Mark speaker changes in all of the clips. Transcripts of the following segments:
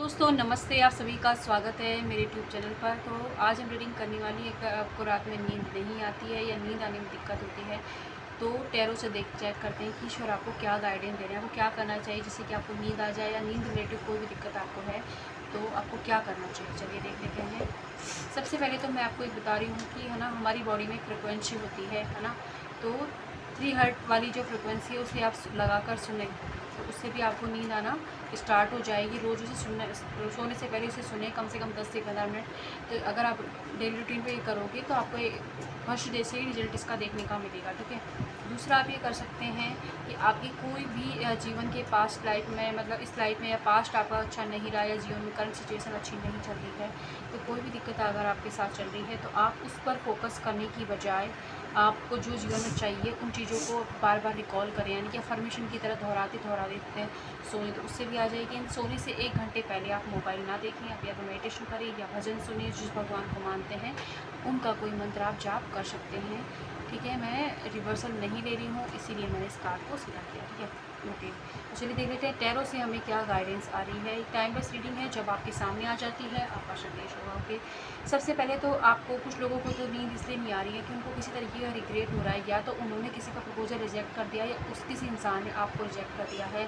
Speaker 1: दोस्तों नमस्ते, आप सभी का स्वागत है मेरे यूट्यूब चैनल पर। तो आज हम रीडिंग करने वाली है। आपको रात में नींद नहीं आती है या नींद आने में दिक्कत होती है, तो टैरो से चेक करते हैं कि ईश्वर आपको क्या गाइडेंस दे रहे हैं, आपको क्या करना चाहिए जिससे कि आपको नींद आ जाए, या नींद रिलेटेड कोई भी दिक्कत आपको है तो आपको क्या करना चाहिए। चलिए देख लेते हैं। सबसे पहले तो मैं आपको एक बता रही हूँ कि है ना, हमारी बॉडी में एक फ्रिक्वेंसी होती है ना। तो 3 हर्ट वाली जो फ्रिक्वेंसी है उसे आप लगा कर सुने, तो उससे भी आपको नींद आना स्टार्ट हो जाएगी। रोज़ उसे सुनने, सोने से पहले उसे सुने कम से कम 10 से 15 मिनट। तो अगर आप डेली रूटीन पे ये करोगे तो आपको फर्स्ट डे से ही रिजल्ट इसका देखने का मिलेगा। ठीक है। दूसरा आप ये कर सकते हैं कि आपकी कोई भी जीवन के पास्ट लाइफ में, मतलब इस लाइफ में या पास्ट आपका अच्छा नहीं रहा, या जीवन में करंट सिचुएशन अच्छी नहीं चल रही है, तो कोई भी दिक्कत अगर आपके साथ चल रही है तो आप उस पर फोकस करने की बजाय आपको जो जीवन में चाहिए उन चीज़ों को बार बार रिकॉल करें, यानी कि अफर्मेशन की तरह दोहराते हैं सोए, तो उससे भी आ जाएगी। सोने से 1 घंटे पहले आप मोबाइल ना देखें, आप या तो मेडिटेशन करें या भजन सुनिए, जिस भगवान को मानते हैं उनका कोई मंत्र आप जाप कर सकते हैं। ठीक है, मैं रिवर्सल नहीं ले रही हूँ, इसीलिए मैंने इस कार्ड को सीधा किया। ठीक है, ओके। तो चलिए देख लेते हैं टैरो से हमें क्या गाइडेंस आ रही है। एक टाइम बेस्ड रीडिंग है, जब आपके सामने आ जाती है आपका संदेश होगा। ओके, सबसे पहले तो आपको, कुछ लोगों को तो नींद इसलिए नहीं आ रही है कि उनको किसी तरीके का रिग्रेट हो रहा है, या तो उन्होंने किसी का प्रपोजल रिजेक्ट कर दिया, या किसी इंसान ने आपको रिजेक्ट कर दिया है।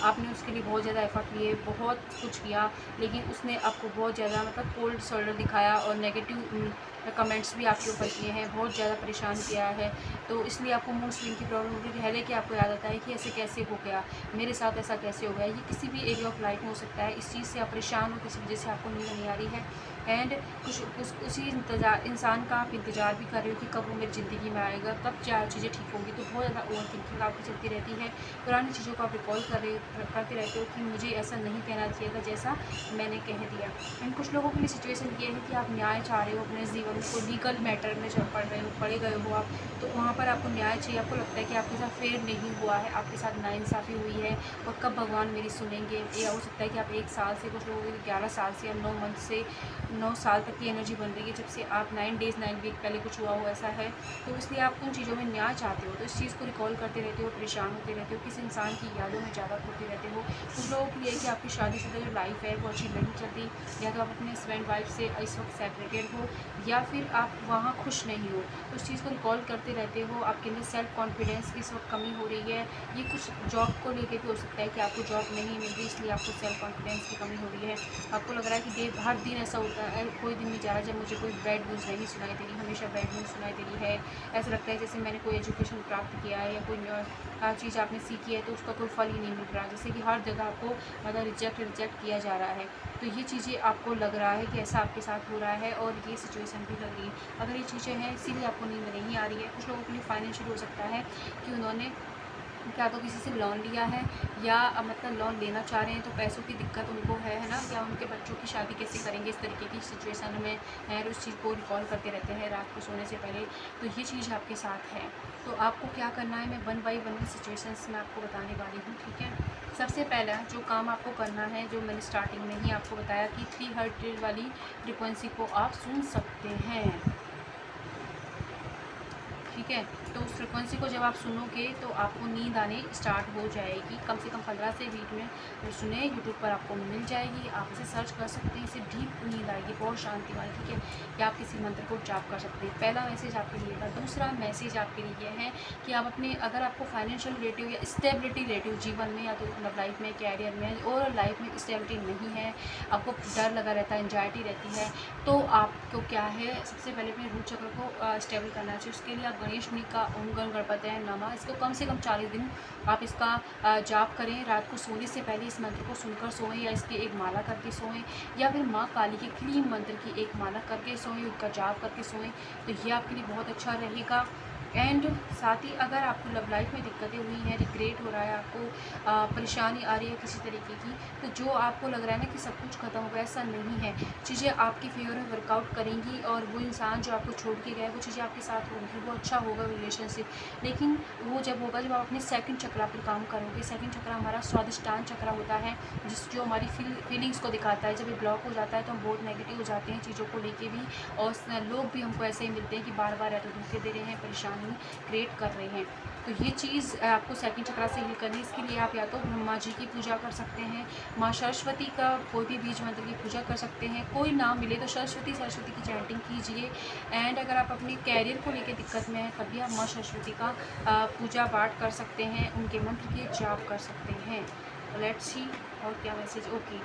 Speaker 1: आपने उसके लिए बहुत ज़्यादा एफर्ट लिए, बहुत कुछ किया, लेकिन उसने आपको बहुत ज़्यादा मतलब कोल्ड शोल्डर दिखाया और नेगेटिव कमेंट्स भी आपके ऊपर किए हैं, बहुत ज़्यादा परेशान किया है। तो इसलिए आपको मूड स्विंग की प्रॉब्लम हो रही है। पहले कि आपको याद आता है कि ऐसे कैसे हो गया, मेरे साथ ऐसा कैसे हो गया। ये किसी भी एरिया ऑफ लाइफ में हो सकता है। इस चीज़ से आप परेशान हो, किसी वजह से आपको नींद नहीं आ रही है, एंड उसी इंसान का आप इंतज़ार भी कर रहे हो कि कब वो मेरी ज़िंदगी में आएगा, कब क्या चीज़ें ठीक होंगी। तो बहुत ज़्यादा ओवर थिंकिंग आपकी चलती रहती है, पुरानी चीज़ों को आप रिकॉल करते रहते हो कि मुझे ऐसा नहीं कहना चाहिए था जैसा मैंने कह दिया। एंड कुछ लोगों के लिए सिचुएशन ये है कि आप न्याय चाह रहे हो अपने जीवन को, लीगल मैटर में जब पढ़े गए हो आप, तो वहाँ पर आपको न्याय चाहिए। आपको लगता है कि आपके साथ फेयर नहीं हुआ है, आपके साथ नाइंसाफ़ी हुई है, और कब भगवान मेरी सुनेंगे। या हो सकता है कि आप 1 साल से, कुछ लोगों के 11 साल से या 9 मंथ से 9 साल तक की एनर्जी बन रही है, जब से आप 9 डेज़ 9 वीक पहले कुछ हुआ हो ऐसा है। तो इसलिए आप उन चीज़ों में न्याय चाहते हो, तो इस चीज़ को रिकॉल करते रहते हो, परेशान होते रहते हो, किसी इंसान की यादों में ज़्यादा खोते रहते हो। कुछ लोगों के लिए कि आपकी शादीशुदा जो लाइफ है वो अच्छी नहीं चल रही, या तो आप अपने हस्बैंड वाइफ से इस वक्त सेपरेटेड हो, या फिर आप वहाँ खुश नहीं हो, तो उस चीज़ को रिकॉल करते रहते हो। आपके अंदर सेल्फ कॉन्फिडेंस की इस वक्त कमी हो रही है। ये कुछ जॉब को लेकर भी हो सकता है कि आपको जॉब नहीं मिल रही, इसलिए आपको सेल्फ कॉन्फिडेंस की कमी हो रही है। आपको लग रहा है कि हर दिन ऐसा होता है, कोई दिन नहीं जा रहा जब मुझे कोई बैड न्यूज़ नहीं सुनाई दे रही, हमेशा बैड न्यूज़ सुनाई दे रही है। ऐसा लगता है जैसे मैंने कोई एजुकेशन प्राप्त किया है, या कोई चीज़ आपने सीखी है तो उसका कोई फल ही नहीं मिल रहा, जैसे कि हर जगह आपको मतलब रिजेक्ट किया जा रहा है। तो ये चीज़ें आपको लग रहा है कि ऐसा आपके साथ हो रहा है, और ये सिचुएशन भी लग रही है। अगर ये चीज़ें हैं इसीलिए आपको नींद नहीं आ रही है। कुछ लोगों के लिए फाइनेंशियल हो सकता है कि उन्होंने क्या तो किसी से लोन लिया है, या मतलब लोन लेना चाह रहे हैं, तो पैसों की दिक्कत उनको है ना, या उनके बच्चों की शादी कैसे करेंगे, इस तरीके की सिचुएशन में है, उस चीज़ को रिकॉल करते रहते हैं रात को सोने से पहले। तो ये चीज़ आपके साथ है। तो आपको क्या करना है, मैं 1 बाई 1 सिचुएशंस में आपको बताने वाली हूँ। ठीक है, सबसे पहला जो काम आपको करना है, जो मैंने स्टार्टिंग में ही आपको बताया कि 3 हर्ट वाली फ्रिक्वेंसी को आप सुन सकते हैं। ठीक है, तो उस फ्रिक्वेंसी को जब आप सुनोगे तो आपको नींद आने स्टार्ट हो जाएगी। कम से कम 15 से 20 मिनट सुने, यूट्यूब पर आपको मिल जाएगी, आप इसे सर्च कर सकते हैं। इससे डीप नींद आएगी, बहुत शांति वाली। ठीक है, या आप किसी मंत्र को जाप कर सकते हैं। पहला मैसेज आपके लिए था। दूसरा मैसेज आपके लिए है कि आप अपने, अगर आपको फाइनेंशियल रिलेटिव या स्टेबिलिटी रिलेटिव जीवन में, या तो मतलब लाइफ में, कैरियर में और लाइफ में स्टेबिलिटी नहीं है, आपको डर लगा रहता है, एंजाइटी रहती है, तो आपको क्या है, सबसे पहले अपने रूट चक्र को स्टेबल करना चाहिए। उसके लिए आप गणेश मुनि का ओम गण गणपतये नमः, इसको कम से कम 40 दिन आप इसका जाप करें। रात को सोने से पहले इस मंत्र को सुनकर सोएं, या इसकी एक माला करके सोएं, या फिर माँ काली के क्लीम मंत्र की एक माला करके सोएं, उनका जाप करके सोएं। तो ये आपके लिए बहुत अच्छा रहेगा। एंड साथ ही अगर आपको लव लाइफ में दिक्कतें हुई हैं, रिग्रेट हो रहा है, आपको परेशानी आ रही है किसी तरीके की, तो जो आपको लग रहा है ना कि सब कुछ खत्म हो गया, ऐसा नहीं है। चीज़ें आपके फेवर में वर्कआउट करेंगी, और वो इंसान जो आपको छोड़ के गया है वो चीज़ें आपके साथ होंगी, वो अच्छा होगा रिलेशनशिप। लेकिन वो जब होगा जब आप अपने सेकंड चक्रा पर काम करोगे। सेकंड चक्रा हमारा स्वादिष्टान चक्रा होता है, जो हमारी फीलिंग्स को दिखाता है। जब ये ब्लॉक हो जाता है तो हम बहुत नेगेटिव हो जाते हैं चीज़ों को लेके भी, और लोग भी हमको ऐसे ही मिलते हैं कि बार बार या तो धोखे दे रहे हैं, परेशानी क्रिएट कर रहे हैं। तो ये चीज़ आपको सेकंड चक्रा से हील करनी है। इसके लिए आप या तो ब्रह्मा जी की पूजा कर सकते हैं, माँ सरस्वती का कोई भी बीज मंत्र की पूजा कर सकते हैं। कोई ना मिले तो सरस्वती की चैंटिंग कीजिए। एंड अगर आप अपने कैरियर को लेकर दिक्कत में हैं, तब भी आप माँ सरस्वती का पूजा पाठ कर सकते हैं, उनके मंत्र की जाप कर सकते हैं। लेट्स सी और क्या मैसेज। ओके,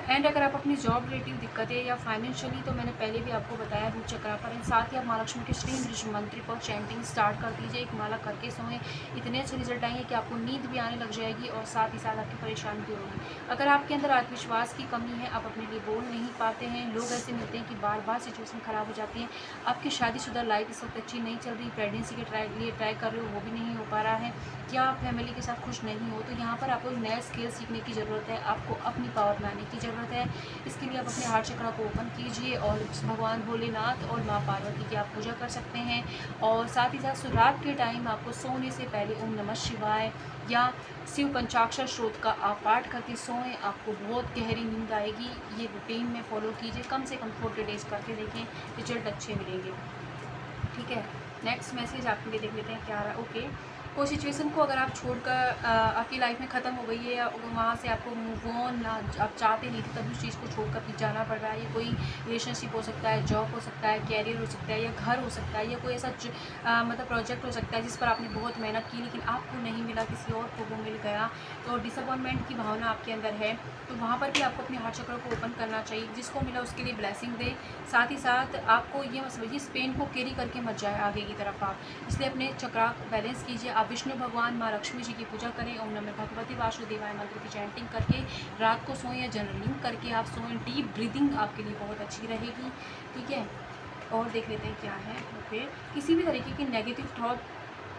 Speaker 1: एंड अगर आप अपनी जॉब रिलेटिव दिक्कतें या फाइनेंशियली, तो मैंने पहले भी आपको बताया रूट चक्रा पर। साथ ही आप माँ लक्ष्मी के श्री वृष मंत्र पर चैंटिंग स्टार्ट कर दीजिए, एक माला करके सोएं। इतने अच्छे रिजल्ट आएंगे कि आपको नींद भी आने लग जाएगी और साथ ही साथ आपकी परेशानी दूर होगी। अगर आपके अंदर आत्मविश्वास की कमी है, आप अपने लिए बोल नहीं पाते हैं, लोग ऐसे मिलते हैं कि बार बार सिचुएशन ख़राब हो जाती है, आपकी शादीशुदा लाइफ इस वक्त अच्छी नहीं चल रही, प्रेगनेंसी के लिए ट्राई कर रहे हो, वो भी नहीं हो पा रहा है, या आप फैमिली के साथ खुश नहीं हो, तो यहाँ पर आपको नया स्किल सीखने की ज़रूरत है, आपको अपनी पावर में आने की ज़रूरत है। इसके लिए आप अपने हार्ट चक्र को ओपन कीजिए और भगवान भोलेनाथ और माँ पार्वती की आप पूजा कर सकते हैं। और साथ ही साथ रात के टाइम आपको सोने से पहले ओम नमः शिवाय या शिव पंचाक्षर स्रोत का आप पाठ करके सोएं, आपको बहुत गहरी नींद आएगी। ये रूटीन में फॉलो कीजिए, कम से कम 40 डेज़ करके देखें, रिजल्ट अच्छे मिलेंगे। ठीक है, नेक्स्ट मैसेज आपके लिए देख लेते हैं क्या आ रहा है। ओके, कोई सिचुएशन को अगर आप छोड़कर आपकी लाइफ में ख़त्म हो गई है, या वहाँ से आपको मूव ऑन आप चाहते नहीं थे, तभी उस चीज़ को छोड़कर भी जाना पड़ रहा है। ये कोई रिलेशनशिप हो सकता है, जॉब हो सकता है, कैरियर हो सकता है, या घर हो सकता है, या कोई ऐसा मतलब प्रोजेक्ट हो सकता है जिस पर आपने बहुत मेहनत की लेकिन आपको नहीं मिला, किसी और को वो मिल गया, तो डिसअपॉइंटमेंट की भावना आपके अंदर है, तो वहाँ पर भी आपको अपने हार्ट चक्र को ओपन करना चाहिए। जिसको मिला उसके लिए ब्लेसिंग दे। साथ ही साथ आपको ये मत समझिए इस पेन को कैरी करके मत जाए आगे की तरफ आप, इसलिए अपने चक्रा बैलेंस कीजिए। आप विष्णु भगवान माँ लक्ष्मी जी की पूजा करें, ओम नमः भगवती वासुदेवाय मंत्र की चैंटिंग करके रात को सोएं, या जर्नलिंग करके आप सोएं। डीप ब्रीदिंग आपके लिए बहुत अच्छी रहेगी। ठीक है, और देख लेते हैं क्या है। ओके, किसी भी तरीके की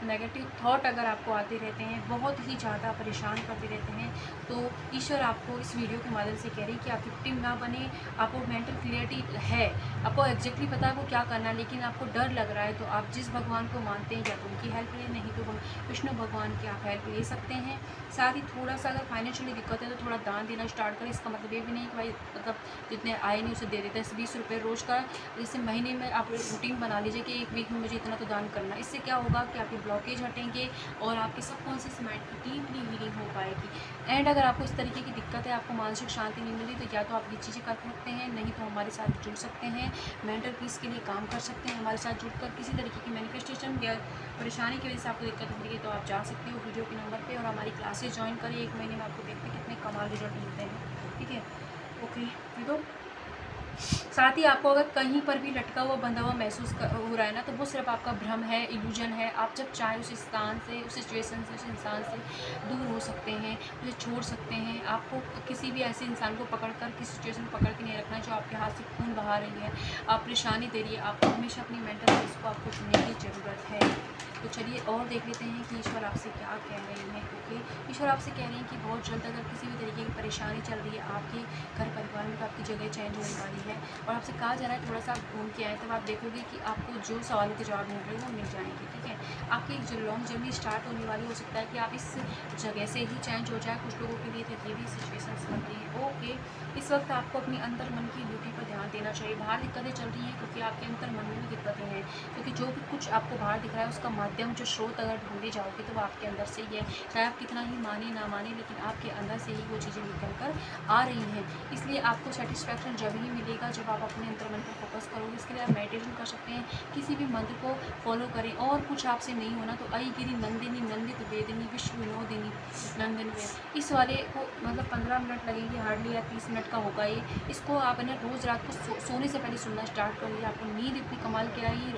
Speaker 1: नेगेटिव थॉट अगर आपको आते रहते हैं, बहुत ही ज़्यादा परेशान करते रहते हैं, तो ईश्वर आपको इस वीडियो के माध्यम से कह रही है कि आप विक्टिम ना बने। आपको मेंटल क्लियरिटी है, आपको एग्जैक्टली पता है वो क्या करना है, लेकिन आपको डर लग रहा है, तो आप जिस भगवान को मानते हैं या तो उनकी हेल्प लें, नहीं तो विष्णु भगवान की आप हेल्प ले सकते हैं। साथ ही थोड़ा सा अगर फाइनेंशियली दिक्कत है तो थोड़ा दान देना स्टार्ट करें। इसका मतलब ये भी नहीं कि भाई मतलब जितने आए नहीं उसे दे देते हैं। 20 रुपये रोज़ का, जैसे महीने में आप रूटीन बना लीजिए कि एक वीक में मुझे इतना तो दान करना। इससे क्या होगा कि आपके ब्लॉकेज हटेंगे और आपके सबकॉन्शियस माइंड की डीपली हीलिंग हो पाएगी। एंड अगर आपको इस तरीके की दिक्कत है, आपको मानसिक शांति नहीं मिली, तो या तो आप ये चीज़ें कर सकते हैं, नहीं तो हमारे साथ जुड़ सकते हैं, मेंटल पीस के लिए काम कर सकते हैं। हमारे साथ जुड़कर किसी तरीके की मैनिफेस्टेशन या परेशानी की वजह से आपको दिक्कत हो रही है, तो आप जा सकते हो वीडियो के नंबर पे और हमारी क्लासेस ज्वाइन करिए। 1 महीने में आपको देखते हैं कितने कमाल रिजल्ट मिलते हैं। ठीक है, ओके, तो साथ ही आपको अगर कहीं पर भी लटका हुआ बंधा हुआ महसूस हो रहा है ना, तो वो सिर्फ आपका भ्रम है, इल्यूजन है। आप जब चाहे उस स्थान से, उस सिचुएशन से, उस इंसान से दूर हो सकते हैं, उसे छोड़ सकते हैं। आपको किसी भी ऐसे इंसान को पकड़कर, किसी सिचुएशन को पकड़ के नहीं रखना है जो आपके हाथ से खून बहा रही है, आप परेशानी दे रही है। आपको हमेशा अपनी मेंटल पीस को आपको चुनने की ज़रूरत है। तो चलिए और देख लेते हैं कि ईश्वर आपसे क्या कह रहे हैं। ओके, ईश्वर आपसे कह रहे हैं कि बहुत जल्द अगर किसी भी तरीके की परेशानी चल रही है आपके घर परिवार में, तो आपकी जगह चेंज होने वाली है और आपसे कहा जा रहा है थोड़ा सा आप घूम के आए, तब आप देखोगे कि आपको जो सवालों के जवाब मिल रहे हैं वो मिल जाएंगे। ठीक है, आपकी एक लॉन्ग जर्नी स्टार्ट होने वाली, हो सकता है कि आप इस जगह से ही चेंज हो जाए। कुछ लोगों के लिए तो ये भी सिचुएशंस बनती है। ओके, इस वक्त आपको अपनी अंदर मन की ब्यूटी पर ध्यान देना चाहिए। बाहर दिक्कतें चल रही हैं क्योंकि आपके अंदर मन में भी दिक्कतें हैं, क्योंकि जो भी कुछ आपको बाहर दिख रहा है उसका माध्यम, जो स्रोत अगर ढूंढे जाओगे तो वो आपके अंदर से ही है। चाहे आप कितना ही माने ना माने, लेकिन आपके अंदर से ही वो चीज़ें निकल कर आ रही हैं। इसलिए आपको सेटिस्फैक्शन जब ही मिलेगा जब आप अपने अंतर मन पर फोकस करोगे। इसके लिए आप मेडिटेशन कर सकते हैं, किसी भी मंत्र को फॉलो करें। और कुछ आपसे नहीं होना तो आई गिरी नंदिनी नंदित वेदिनी विश्व विनोदिनी नंदन वेद, इस वाले को मतलब 15 मिनट लगेंगे हार्डली, या 30 मिनट का होगा ये। इसको आप है ना रोज़ रात को सोने से पहले सुनना स्टार्ट कर दिया, आपको नींद इतनी कमाल की आई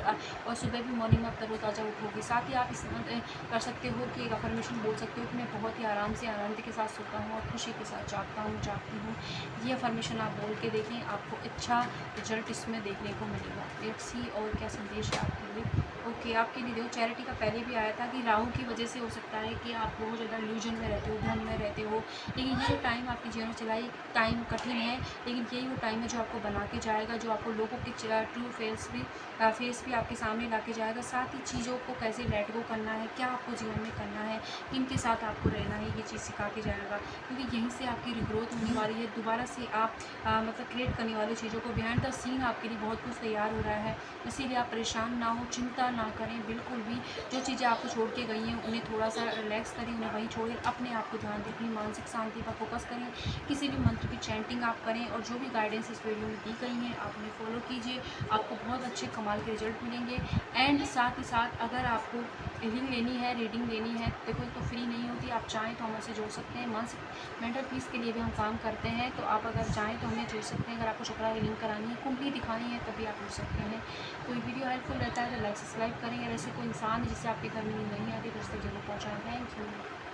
Speaker 1: और सुबह भी मॉर्निंग में आप तरोताज़ा उठोगे। साथ ही आप इस कर सकते हो कि एक अफर्मेशन बोल सकते हो कि मैं बहुत ही आराम से आनंद के साथ सोता हूँ और खुशी के साथ जागती हूँ। ये अफर्मेशन आप बोल के देखें, आपको अच्छा रिजल्ट इसमें देखने को मिलेगा। लेट्स सी और क्या संदेश है आपके लिए। ओके, आपके लिए देखो चैरिटी का पहले भी आया था कि राहु की वजह से हो सकता है कि आप बहुत ज़्यादा इल्यूजन में रहते हो, भ्रम में रहते हो, लेकिन ये टाइम आपके जीवन में चला, टाइम कठिन है, लेकिन यही वो टाइम है जो आपको बना के जाएगा, जो आपको लोगों की ट्रू फेस भी आपके सामने ला के जाएगा। साथ ही चीज़ों को कैसे लेट गो करना है, क्या आपको जीवन में करना है, किनके साथ आपको रहना है, ये चीज़ सिखा के जाएगा, क्योंकि यहीं से आपकी रिग्रोथ होने वाली है। दोबारा से आप मतलब क्रिएट करने वाली चीज़ों को बिहाइंड द सीन आपके लिए बहुत कुछ तैयार हो रहा है। इसीलिए आप परेशान ना हो, चिंता ना करें बिल्कुल भी। जो चीज़ें आपको छोड़ के गई हैं उन्हें थोड़ा सा रिलैक्स करें, उन्हें वहीं छोड़ें, अपने आप को ध्यान दें, अपनी मानसिक शांति पर फोकस करें। किसी भी मंत्र की चैंटिंग आप करें और जो भी गाइडेंस इस वीडियो में दी गई हैं आप उन्हें फॉलो कीजिए, आपको बहुत अच्छे कमाल के रिजल्ट मिलेंगे। एंड साथ ही साथ अगर आपको हीलिंग लेनी है, रीडिंग लेनी है, देखो तो फ्री नहीं होती, आप चाहें तो हमसे जुड़ सकते हैं। मानसिक मेंटल पीस के लिए भी हम काम करते हैं, तो आप अगर चाहें तो हमें जुड़ सकते हैं। अगर आपको चक्रा हीलिंग करानी है, कुंडली दिखानी है, तभी आप जुड़ सकते हैं। तो ये वीडियो हेल्पफुल रहता है तो लाइक सब्सक्राइब करें। अगर ऐसे कोई इंसान है जिससे आपके घर में नींद नहीं आती तो उससे जरूर पहुँचाएँ। Thank you.